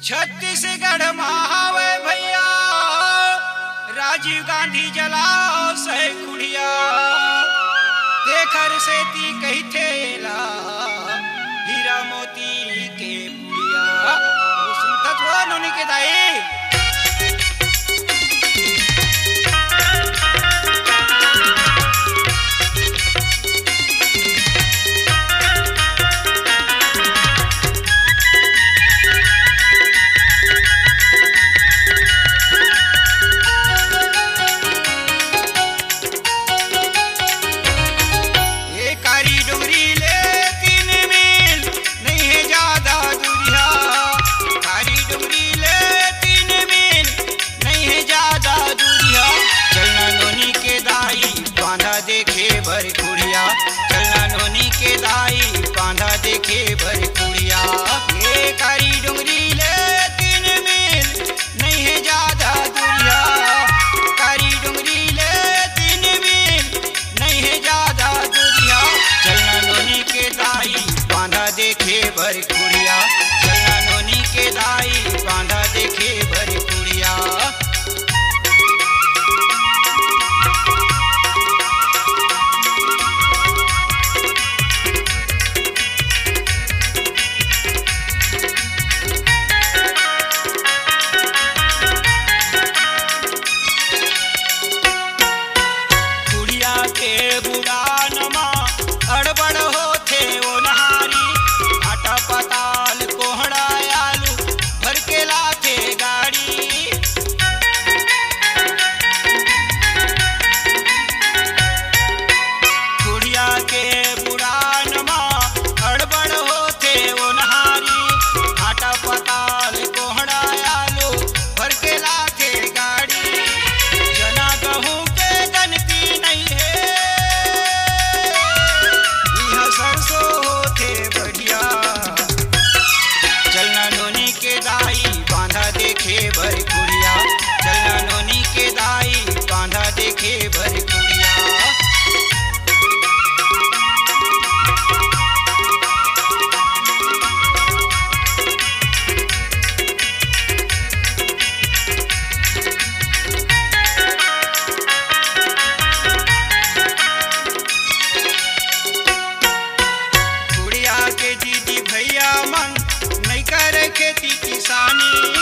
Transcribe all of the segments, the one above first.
छत्तीसगढ़ महावे भैया राजीव गांधी जलाओ सहे कुड़िया देखर सेती कहते ला हीरा मोती के पुड़िया सुनता तो नोनी के दाई भर कुड़िया चलना नोनी के दाई बांधा देखे भर कुड़िया ये कारी डुंगरी ले 3 मील नहीं है ज्यादा दूरिया कारी डुंगरी ले 3 मील नहीं है ज्यादा दूरिया चलना नोनी के दाई बांधा देखे भर कुड़िया चलना नोनी के दाई बांधा देखे भर कुड़िया भर कुड़िया चलना नोनी के दाई बांधा देखे भर कुड़िया कुड़िया के दीदी भैया मन नहीं करे खेती किसानी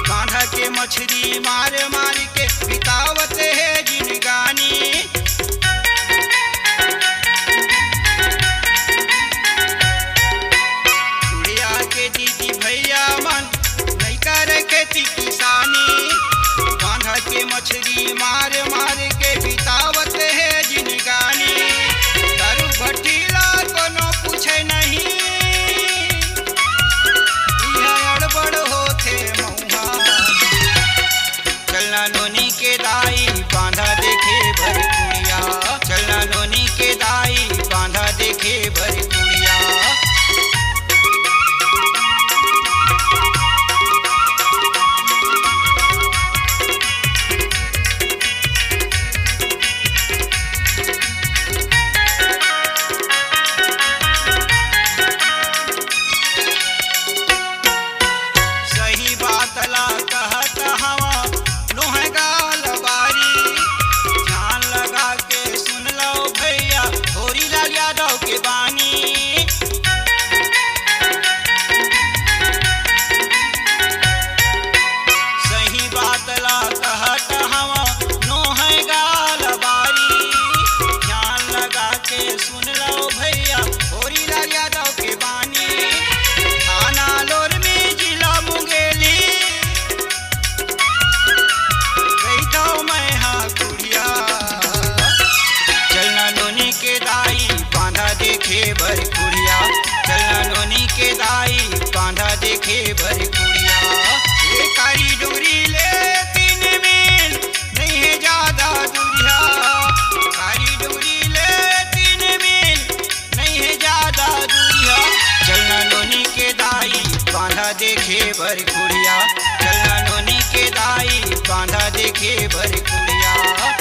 बांधा के मछली मार मार के बितावत है जिनगानी कुड़िया के दीदी भैया मन नहीं करे खेती किसानी बांधा के मछली मार मार के बितावत है जिनगानी दारू भट्टीला कोनो पूछे नहीं अड़बड़ होते चलना नोनी के दाई बांधा देखे भर कुड़िया चलना नोनी के दाई बांधा देखे भर कुड़िया सही बात ला कहत हवा के बानी सही बात ला कहत हवा नो है गाल बारी ध्यान लगा के सुन लो भैया होरी लाल यादव के बानी थाना लोर में जिला मुंगेली कहता मैं हाँ कुड़िया चलना नोनी के दाई बांधा देखे भर कुड़िया चलना नोनी के दाई बांधा देखे भर कुड़िया ये कारी डुंगरी ले 3 मील नहीं है ज्यादा दूरिया कारी डुंगरी ले 3 मील नहीं है ज्यादा दूरिया चलना नोनी के दाई बांधा देखे भर कुड़िया चलना नोनी के दाई बांधा देखे भर कुड़िया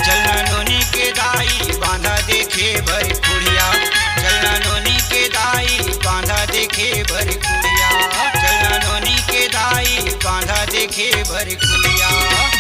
चलना नोनी के दाई बांधा देखे भर कुड़िया चलना नोनी के दाई बांधा देखे भर कुड़िया चलना नोनी के दाई देखे भर कुड़िया।